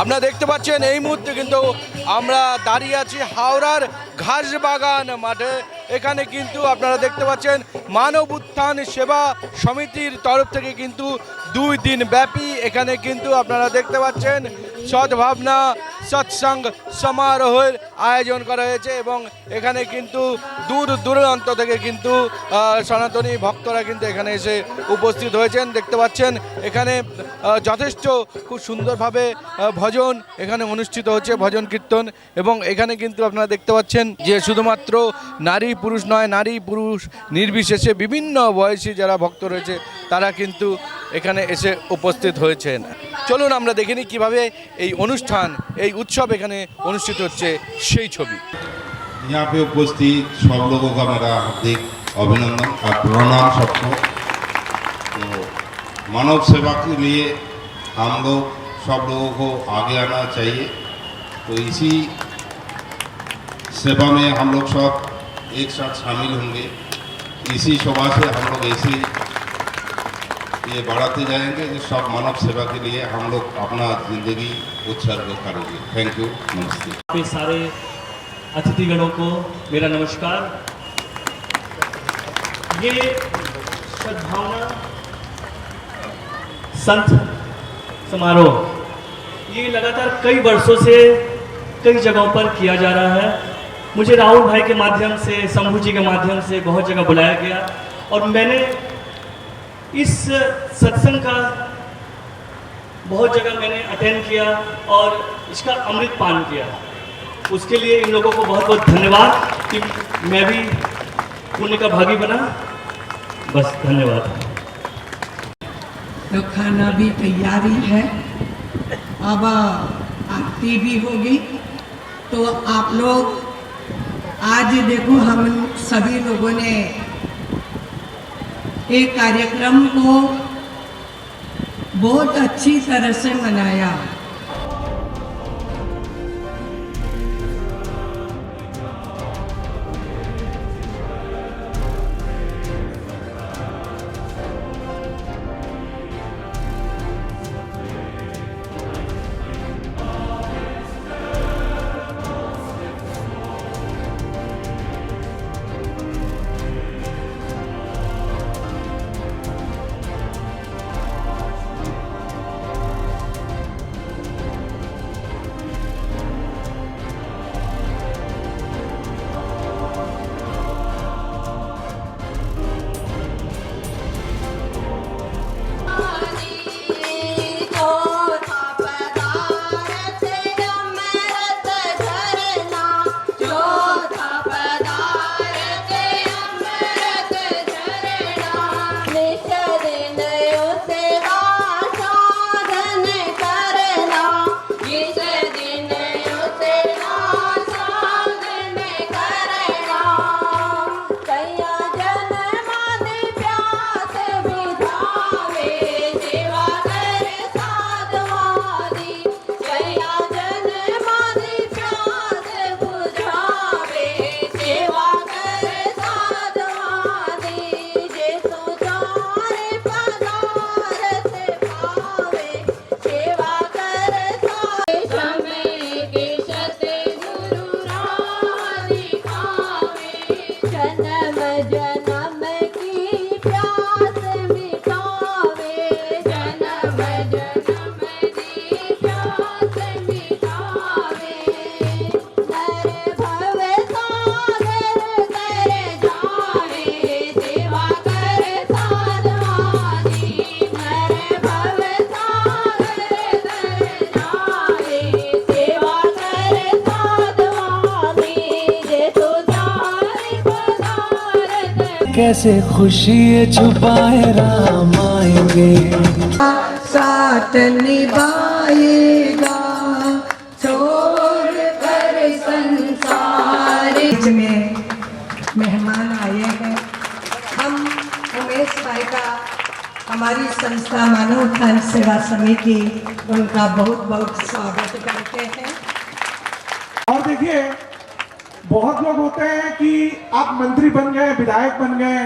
আপনারা দেখতে পাচ্ছেন এই মুহূর্তে কিন্তু আমরা দাঁড়িয়ে আছি হাওড়ার ঘাসবাগান মাঠে। এখানে কিন্তু আপনারা দেখতে পাচ্ছেন মানব উত্থান সেবা সমিতির তরফ থেকে কিন্তু 2 দিন ব্যাপী এখানে কিন্তু আপনারা দেখতে পাচ্ছেন সদ্ভাবনা সৎসঙ্গ সমারোহের আয়োজন করা হয়েছে এবং এখানে কিন্তু দূর দূরান্ত থেকে কিন্তু সনাতনী ভক্তরা কিন্তু এখানে এসে উপস্থিত হয়েছেন। দেখতে পাচ্ছেন এখানে যথেষ্ট খুব সুন্দরভাবে ভজন এখানে অনুষ্ঠিত হচ্ছে, ভজন কীর্তন। এবং এখানে কিন্তু আপনারা দেখতে পাচ্ছেন যে শুধুমাত্র নারী পুরুষ নয়, নারী পুরুষ নির্বিশেষে বিভিন্ন বয়সী যারা ভক্ত রয়েছে তারা কিন্তু এখানে এসে উপস্থিত হয়েছেন। চলুন আমরা দেখে নিই কীভাবে এই অনুষ্ঠান, এই উৎসব এখানে অনুষ্ঠিত হচ্ছে সেই ছবি। यहाँ पे उपस्थित सब लोगों का मेरा हार्दिक अभिनंदन और प्रणाम सबको। तो मानव सेवा के लिए हम लोग सब लोगों को आगे आना चाहिए। तो इसी सेवा में हम लोग सब एक साथ शामिल होंगे। इसी शोभा से हम लोग ऐसे ये बढ़ाते जाएंगे जो सब मानव सेवा के लिए हम लोग अपना जिंदगी उत्सर्ग करेंगे। थैंक यू, नमस्ते। सारे अतिथिगणों को मेरा नमस्कार। ये सद्भावना संत समारोह ये लगातार कई वर्षों से कई जगहों पर किया जा रहा है। मुझे राहुल भाई के माध्यम से, शंभू जी के माध्यम से बहुत जगह बुलाया गया और मैंने इस सत्संग का बहुत जगह मैंने अटेंड किया और इसका अमृत पान किया। उसके लिए इन लोगों को बहुत बहुत धन्यवाद कि मैं भी पुण्य का भागी बना। बस धन्यवाद। तो खाना भी तैयारी है, अब आरती भी होगी। तो आप लोग आज देखो हम सभी लोगों ने एक कार्यक्रम को बहुत अच्छी तरह से मनाया। कैसे खुशी छुपाए राम आएंगे, साथ निभाएगा छोड़ कर संसार में। मेहमान आए हैं, हम उमेश भाई का, हमारी संस्था मानव उत्थान सेवा समिति उनका बहुत बहुत स्वागत करते हैं। और देखिए, बहुत लोग होते हैं कि आप मंत्री बन गए, विधायक बन गए,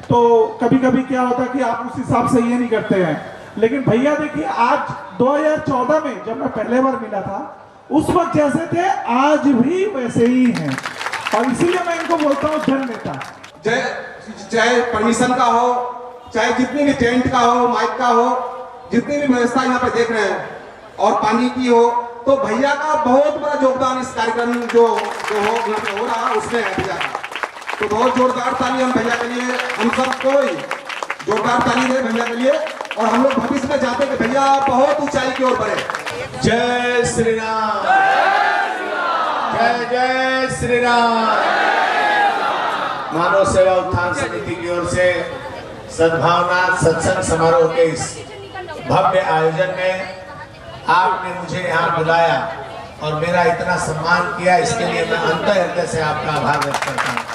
तो कभी कभी क्या होता है कि आप उस हिसाब से ये नहीं करते हैं। लेकिन भैया देखिए आज 2014 में जब मैं पहले बार मिला था उस वक्त जैसे थे आज भी वैसे ही हैं, और इसीलिए मैं इनको बोलता हूँ जन नेता। चाहे परमिशन का हो, चाहे जितनी भी टेंट का हो, माइक का हो, जितनी भी व्यवस्था यहाँ पर देख रहे हैं, और पानी की हो, तो भैया का बहुत बड़ा योगदान इस कार्यक्रम जो हो यहाँ पे हो रहा है उसमें है भैया का। तो बहुत जोरदार ताली हम भैया के लिए, हम सब कोई जोरदार ताली दे भैया के लिए, और हम लोग भविष्य में चाहते हैं कि भैया बहुत ऊंचाई की ओर बढ़े। जय श्री राम, जय जय श्री राम। मानव सेवा उत्थान समिति की ओर से सद्भावना सत्संग समारोह के इस भव्य आयोजन में आपने मुझे यहाँ बुलाया और मेरा इतना सम्मान किया, इसके लिए मैं अंतः हृदय से आपका आभार व्यक्त करता हूँ।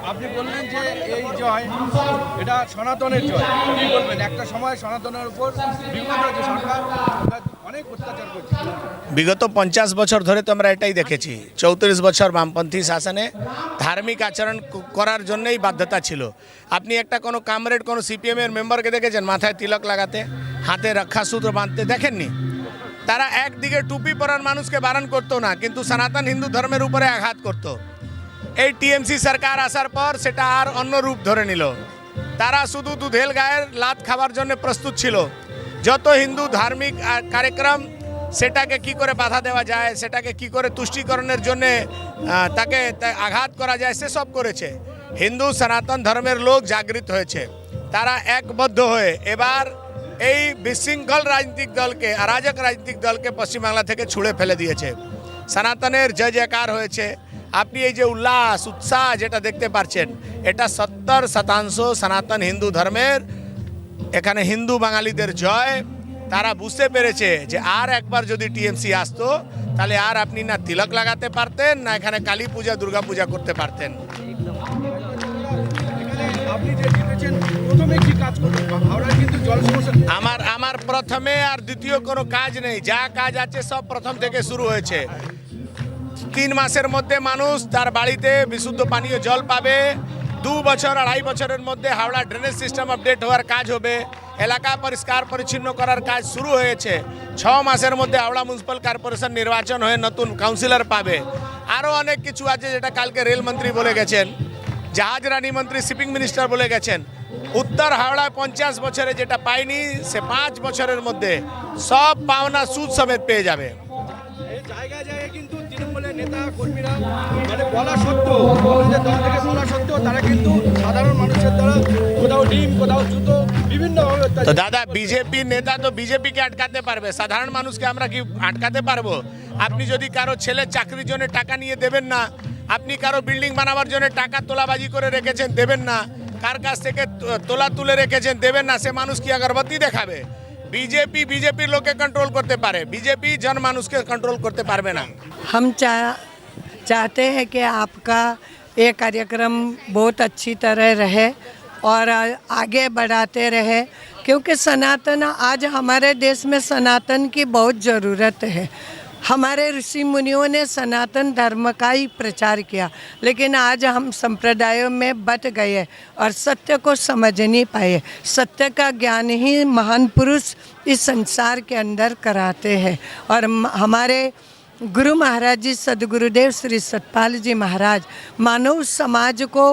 আপনি বললেন যে এই জয় এটা সনাতনের জয়, কি বলবেন? একটা সময় সনাতনের উপর বিগত যে সরকার অনেক অত্যাচার করছে। বিগত 50 বছর ধরে তো আমরা এটাই দেখেছি। 34 বছর বামপন্থী শাসনে ধার্মিক আচরণ করার জন্যই বাধ্যতা ছিল। আপনি একটা কোনো কামরেড কোনো সিপিএম এর মেম্বারকে দেখেছেন মাথায় তিলক লাগাতে, হাতে রক্ষা সূত্র বাঁধতে? দেখেননি। তারা একদিকে টুপি পরার মানুষকে বারণ করতো না, কিন্তু সনাতন হিন্দু ধর্মের উপরে আঘাত করতো। এই টিএমসি সরকার আসার পর সেটা আর অন্য রূপ ধরে নিল। তারা শুধু দুধেল গায়ের লাত খাবার জন্য প্রস্তুত ছিল। যত হিন্দু ধার্মিক কার্যক্রম সেটাকে কি করে বাধা দেওয়া যায়, সেটাকে কি করে তুষ্টিকরণের জন্য তাকে আঘাত করা যায় সেসব করেছে। হিন্দু সনাতন ধর্মের লোক জাগৃত হয়েছে, তারা একবদ্ধ হয়ে এবার এই বিশৃঙ্খল রাজনৈতিক দলকে, অরাজক রাজনৈতিক দলকে পশ্চিমবাংলা থেকে ছুঁড়ে ফেলে দিয়েছে। সনাতনের জয় জয়কার হয়েছে। আপনি এই যে উল্লাস উৎসাহ যেটা দেখতে পাচ্ছেন, এটা 70% সনাতন হিন্দু ধর্মের, এখানে হিন্দু বাঙালিদের জয়। তারা বুঝতে পেরেছে যে আর একবার যদি টিএমসি আসতো তাহলে আর আপনি না তিলক লাগাতে পারতেন, না এখানে কালী পূজা দুর্গা পূজা করতে পারতেন। আমার প্রথমে আর দ্বিতীয় কোনো কাজ নেই, যা কাজ আছে সব প্রথম থেকে শুরু হয়েছে। 3 মাসের মধ্যে মানুষ তার বাড়িতে বিশুদ্ধ পানীয় জল পাবে। 2 বছর 2.5 বছরের মধ্যে হাওড়া ড্রেনেজ সিস্টেম আপডেট হওয়ার কাজ হবে। এলাকা পরিষ্কার পরিচ্ছন্ন করার কাজ শুরু হয়েছে। 6 মাসের মধ্যে হাওড়া মিউনিসিপ্যাল কর্পোরেশন নির্বাচন হয়ে নতুন কাউন্সিলর পাবে। আরও অনেক কিছু আছে যেটা কালকে রেলমন্ত্রী বলে গেছেন, জাহাজ রানী মন্ত্রী শিপিং মিনিস্টার বলে গেছেন। উত্তর হাওড়ায় 50 বছরে যেটা পায়নি সে 5 বছরের মধ্যে সব পাওনা সুদ সমেত পেয়ে যাবে। জায়গায় জায়গায় কিন্তু তৃণমূলের নেতা কর্মীরা মানে বলা সত্ত্বেও, আমাদের দল থেকে বলা সত্ত্বেও তারা কিন্তু সাধারণ মানুষের দ্বারা কোথাও ডিম কোথাও জুতো বিভিন্নভাবে। তো দাদা, বিজেপি নেতা তো বিজেপিকে আটকাতে পারবে, সাধারণ মানুষকে আমরা কি আটকাতে পারবো? আপনি যদি কারো ছেলে চাকরির জন্য টাকা নিয়ে দেবেন না, আপনি কারো বিল্ডিং বানাবার জন্য টাকা তোলাবাজি করে রেখেছেন দেবেন না, কার কাছ থেকে তোলা তুলে রেখেছেন দেবেন না, সে মানুষ কি আগরবাতি দেখাবে? बीजेपी लोग के कंट्रोल करते पारे, बीजेपी जनमानुष के कंट्रोल करते पारबे ना। हम चाहते हैं कि आपका ये कार्यक्रम बहुत अच्छी तरह रहे और आगे बढ़ाते रहे, क्योंकि सनातन आज हमारे देश में सनातन की बहुत ज़रूरत है। हमारे ऋषि मुनियों ने सनातन धर्म का ही प्रचार किया, लेकिन आज हम संप्रदायों में बट गए और सत्य को समझ नहीं पाए। सत्य का ज्ञान ही महान पुरुष इस संसार के अंदर कराते हैं। और हमारे गुरु महाराज जी सद्गुरुदेव श्री सतपाल जी महाराज मानव समाज को,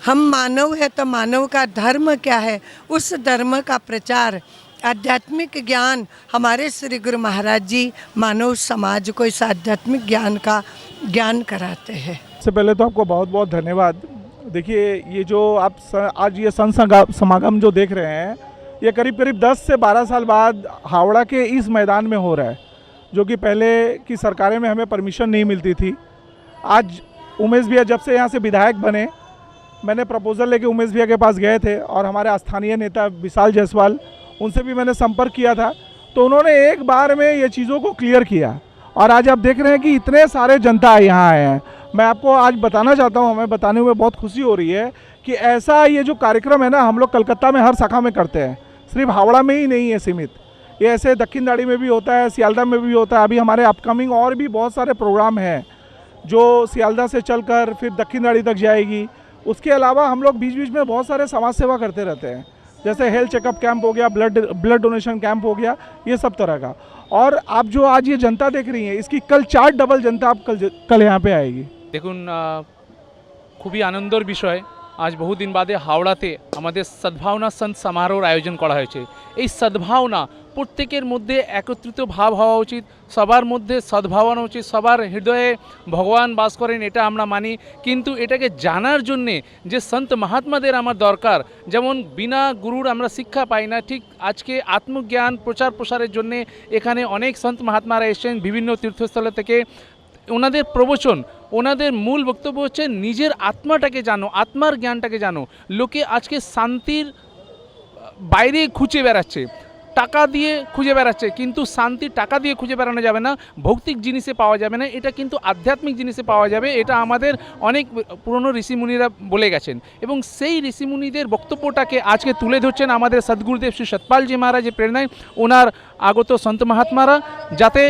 हम मानव है तो मानव का धर्म क्या है, उस धर्म का प्रचार, आध्यात्मिक ज्ञान हमारे श्री गुरु महाराज जी मानव समाज को इस आध्यात्मिक ज्ञान का ज्ञान कराते हैं। सबसे पहले तो आपको बहुत बहुत धन्यवाद। देखिए ये जो आप आज ये संत समागम जो देख रहे हैं, ये करीब 10 से 12 साल बाद हावड़ा के इस मैदान में हो रहा है, जो कि पहले की सरकारें में हमें परमिशन नहीं मिलती थी। आज उमेश भैया जब से यहाँ से विधायक बने, मैंने प्रपोज़ल लेके उमेश भैया के पास गए थे और हमारे स्थानीय नेता विशाल जायसवाल, उनसे भी मैंने संपर्क किया था, तो उन्होंने एक बार में ये चीज़ों को क्लियर किया। और आज आप देख रहे हैं कि इतने सारे जनता यहाँ आए हैं। मैं आपको आज बताना चाहता हूँ, हमें बताने में बहुत खुशी हो रही है कि ऐसा ये जो कार्यक्रम है ना, हम लोग कलकत्ता में हर शाखा में करते हैं, सिर्फ हावड़ा में ही नहीं है सीमित। ये ऐसे दक्षिण दाड़ी में भी होता है, सियालदह में भी होता है। अभी हमारे अपकमिंग और भी बहुत सारे प्रोग्राम हैं जो सियालदह से चलकर फिर दक्षिणवाड़ी तक जाएगी। उसके अलावा हम लोग बीच बीच में बहुत सारे समाज सेवा करते रहते हैं, जैसे हेल्थ चेकअप कैंप हो गया, ब्लड डोनेशन कैंप हो गया, ये सब तरह का। और आप जो आज ये जनता देख रही हैं, इसकी कल 4 डबल जनता आप कल यहाँ पे आएगी। দেখুন খুবই আনন্দের বিষয়, আজ বহুদিন বাদে হাওড়াতে আমাদের সদ্ভাবনা সন্ত সমারোহর আয়োজন করা হয়েছে। এই সদ্ভাবনা প্রত্যেকের মধ্যে একত্রিত ভাব হওয়া উচিত, সবার মধ্যে সদ্ভাবনা উচিত, সবার হৃদয়ে ভগবান বাস করেন এটা আমরা মানি। কিন্তু এটাকে জানার জন্যে যে সন্ত মহাত্মাদের আমার দরকার, যেমন বিনা গুরুর আমরা শিক্ষা পাই না, ঠিক আজকে আত্মজ্ঞান প্রচার প্রসারের জন্যে এখানে অনেক সন্ত মহাত্মারা এসেছেন বিভিন্ন তীর্থস্থল থেকে। ওনাদের প্রবচন, ওনাদের মূল বক্তব্য হচ্ছে নিজের আত্মাটাকে জানো, আত্মার জ্ঞানটাকে জানো। লোকে আজকে শান্তির বাইরে খুঁজে বেড়াচ্ছে, টাকা দিয়ে খুঁজে বেড়াচ্ছে, কিন্তু শান্তি টাকা দিয়ে খুঁজে বেড়ানো যাবে না, ভৌতিক জিনিসে পাওয়া যাবে না, এটা কিন্তু আধ্যাত্মিক জিনিসে পাওয়া যাবে। এটা আমাদের অনেক পুরনো ঋষিমুনিরা বলে গেছেন এবং সেই ঋষিমুনিদের বক্তব্যটাকে আজকে তুলে ধরছেন আমাদের সদ্গুরুদেব শ্রী সতপালজি মহারাজের প্রেরণায় ওনার আগত সন্ত মহাত্মারা, যাতে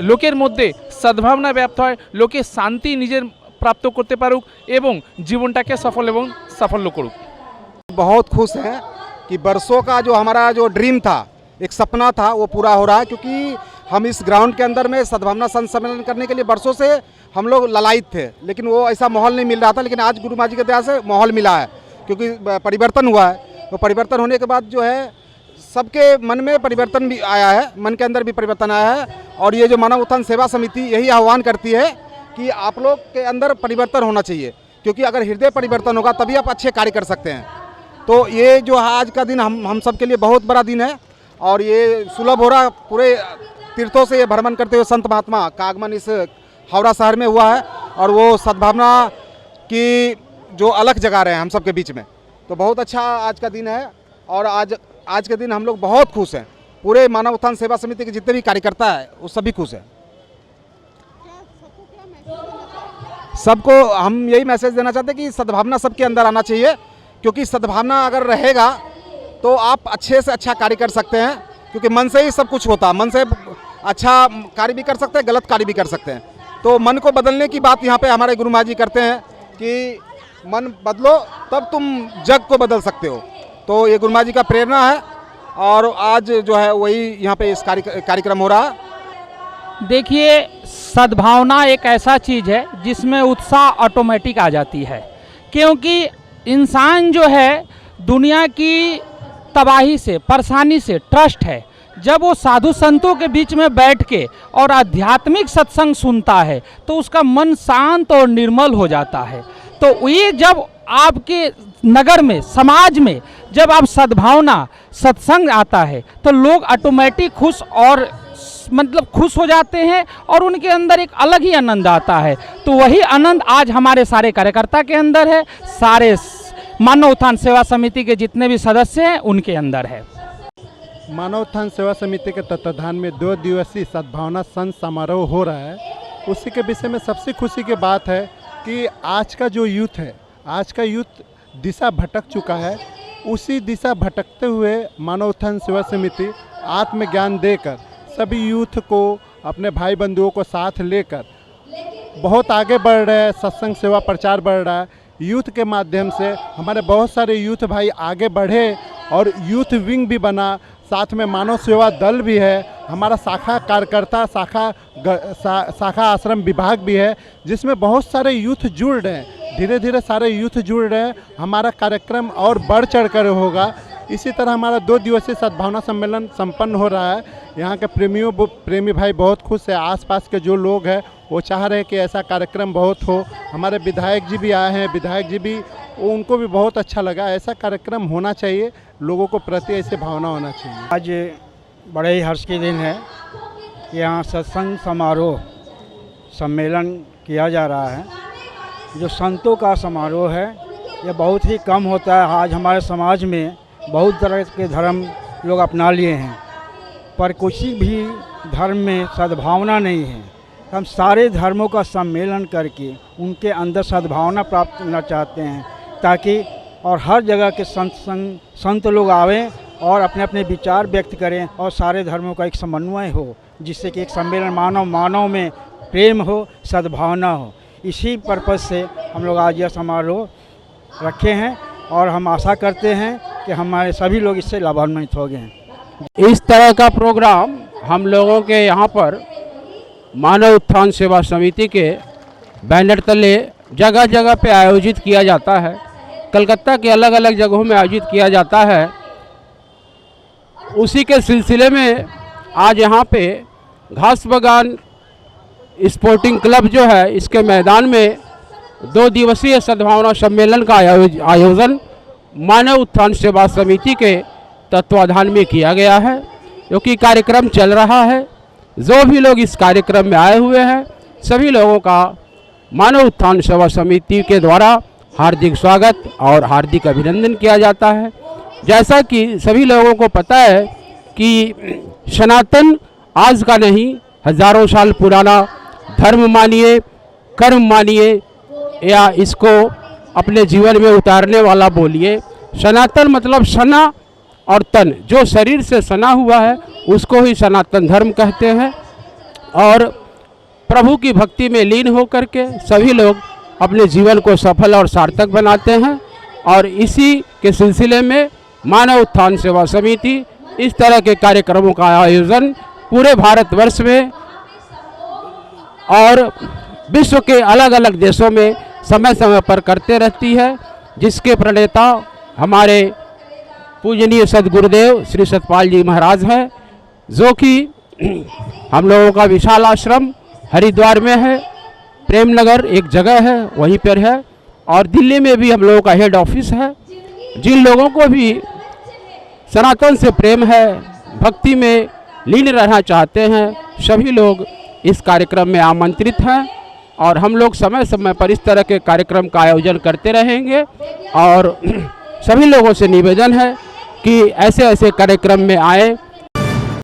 লোকের মধ্যে সদ্ভাবনা ব্যাপ্ত হয়, লোকে শান্তি নিজের প্রাপ্ত করতে পারুক এবং জীবনটাকে সফল এবং সাফল্য করুক। बहुत खुश हैं कि बरसों का जो हमारा जो ड्रीम था, एक सपना था, वो पूरा हो रहा है। क्योंकि हम इस ग्राउंड के अंदर में सद्भावना संत सम्मेलन करने के लिए बरसों से हम लोग ललायित थे, लेकिन वो ऐसा माहौल नहीं मिल रहा था। लेकिन आज गुरु माँ जी की दया से माहौल मिला है, क्योंकि परिवर्तन हुआ है। तो परिवर्तन होने के बाद जो है सबके मन में परिवर्तन भी आया है, मन के अंदर भी परिवर्तन आया है। और ये जो मानव उत्थान सेवा समिति यही आह्वान करती है कि आप लोग के अंदर परिवर्तन होना चाहिए, क्योंकि अगर हृदय परिवर्तन होगा तभी आप अच्छे कार्य कर सकते हैं। तो ये जो आज का दिन हम सब के लिए बहुत बड़ा दिन है और ये सुलभ हो रहा, पूरे तीर्थों से ये भ्रमण करते हुए संत महात्मा का आगमन इस हावड़ा शहर में हुआ है और वो सद्भावना की जो अलग जगा रहे हैं हम सब के बीच में। तो बहुत अच्छा आज का दिन है और आज के दिन हम लोग बहुत खुश हैं। पूरे मानव उत्थान सेवा समिति के जितने भी कार्यकर्ता हैं वो सभी खुश हैं। सबको हम यही मैसेज देना चाहते हैं कि सद्भावना सबके अंदर आना चाहिए, क्योंकि सद्भावना अगर रहेगा तो आप अच्छे से अच्छा कार्य कर सकते हैं। क्योंकि मन से ही सब कुछ होता है, मन से अच्छा कार्य भी कर सकते हैं, गलत कार्य भी कर सकते हैं। तो मन को बदलने की बात यहाँ पे हमारे गुरु महाराज जी करते हैं कि मन बदलो तब तुम जग को बदल सकते हो। तो ये गुरु महाराज जी का प्रेरणा है और आज जो है वही यहाँ पे इस कार्यक्रम हो रहा है। देखिए, सद्भावना एक ऐसा चीज़ है जिसमें उत्साह ऑटोमेटिक आ जाती है, क्योंकि इंसान जो है दुनिया की तबाही से, परेशानी से ट्रस्ट है। जब वो साधु संतों के बीच में बैठ के और आध्यात्मिक सत्संग सुनता है तो उसका मन शांत और निर्मल हो जाता है। तो ये जब आपके नगर में, समाज में जब आप सद्भावना सत्संग आता है तो लोग ऑटोमेटिक खुश और मतलब खुश हो जाते हैं और उनके अंदर एक अलग ही आनंद आता है। तो वही आनंद आज हमारे सारे कार्यकर्ता के अंदर है, सारे मानव उत्थान सेवा समिति के जितने भी सदस्य हैं उनके अंदर है। मानव उत्थान सेवा समिति के तत्वाधान में 2 दिवसीय सद्भावना संत समारोह हो रहा है। उसी के विषय में सबसे खुशी की बात है कि आज का जो यूथ है, आज का यूथ दिशा भटक चुका है। उसी दिशा भटकते हुए मानव उत्थान सेवा समिति आत्मज्ञान देकर सभी यूथ को, अपने भाई बंधुओं को साथ लेकर बहुत आगे बढ़ रहे हैं। सत्संग सेवा प्रचार बढ़ रहा है। यूथ के माध्यम से हमारे बहुत सारे यूथ भाई आगे बढ़े और यूथ विंग भी बना, साथ में मानव सेवा दल भी है, हमारा शाखा कार्यकर्ता शाखा आश्रम विभाग भी है, जिसमें बहुत सारे यूथ जुड़ रहे हैं। धीरे धीरे सारे यूथ जुड़ रहे हैं। हमारा कार्यक्रम और बढ़ चढ़ कर होगा। इसी तरह हमारा 2 दिवसीय सद्भावना सम्मेलन संपन्न हो रहा है। यहाँ के प्रेमी भाई बहुत खुश है। आसपास के जो लोग हैं वो चाह रहे हैं कि ऐसा कार्यक्रम बहुत हो। हमारे विधायक जी भी आए हैं, विधायक जी भी, उनको भी बहुत अच्छा लगा। ऐसा कार्यक्रम होना चाहिए, लोगों को प्रति ऐसे भावना होना चाहिए। आज बड़े ही हर्ष के दिन है। यहाँ सत्संग समारोह सम्मेलन किया जा रहा है। जो संतों का समारोह है ये बहुत ही कम होता है। आज हमारे समाज में बहुत तरह के धर्म लोग अपना लिए हैं, पर किसी भी धर्म में सद्भावना नहीं है। हम सारे धर्मों का सम्मेलन करके उनके अंदर सद्भावना प्राप्त करना चाहते हैं, ताकि और हर जगह के संत लोग आवें और अपने अपने विचार व्यक्त करें और सारे धर्मों का एक समन्वय हो, जिससे कि एक सम्मेलन मानव में प्रेम हो, सद्भावना हो। इसी पर्पज़ से हम लोग आज यह समारोह रखे हैं और हम आशा करते हैं कि हमारे सभी लोग इससे लाभान्वित हो गए हैं। इस तरह का प्रोग्राम हम लोगों के यहाँ पर मानव उत्थान सेवा समिति के बैनर तले जगह जगह पे आयोजित किया जाता है। कलकत्ता के अलग अलग जगहों में आयोजित किया जाता है। उसी के सिलसिले में आज यहाँ पे घास बागान स्पोर्टिंग क्लब जो है, इसके मैदान में 2 दिवसीय सद्भावना सम्मेलन का आयोजन मानव उत्थान सेवा समिति के तत्वाधान में किया गया है, क्योंकि कार्यक्रम चल रहा है। जो भी लोग इस कार्यक्रम में आए हुए हैं सभी लोगों का मानव उत्थान सेवा समिति के द्वारा हार्दिक स्वागत और हार्दिक अभिनंदन किया जाता है। जैसा कि सभी लोगों को पता है कि सनातन आज का नहीं, हजारों साल पुराना धर्म मानिए, कर्म मानिए या इसको अपने जीवन में उतारने वाला बोलिए। सनातन मतलब सना और तन, जो शरीर से सना हुआ है उसको ही सनातन धर्म कहते हैं। और प्रभु की भक्ति में लीन होकर के सभी लोग अपने जीवन को सफल और सार्थक बनाते हैं। और इसी के सिलसिले में मानव उत्थान सेवा समिति इस तरह के कार्यक्रमों का आयोजन पूरे भारतवर्ष में और विश्व के अलग अलग देशों में समय समय पर करते रहती है, जिसके प्रणेता हमारे पूजनीय सद्गुरुदेव श्री सतपाल जी महाराज हैं, जो कि हम लोगों का विशाल आश्रम हरिद्वार में है, प्रेम नगर एक जगह है वहीं पर है, और दिल्ली में भी हम लोगों का हेड ऑफिस है। जिन लोगों को भी सनातन से प्रेम है, भक्ति में लीन रहना चाहते हैं, सभी लोग इस कार्यक्रम में आमंत्रित हैं। और हम लोग समय समय पर इस तरह के कार्यक्रम का आयोजन करते रहेंगे। और सभी लोगों से निवेदन है कि ऐसे ऐसे कार्यक्रम में आएँ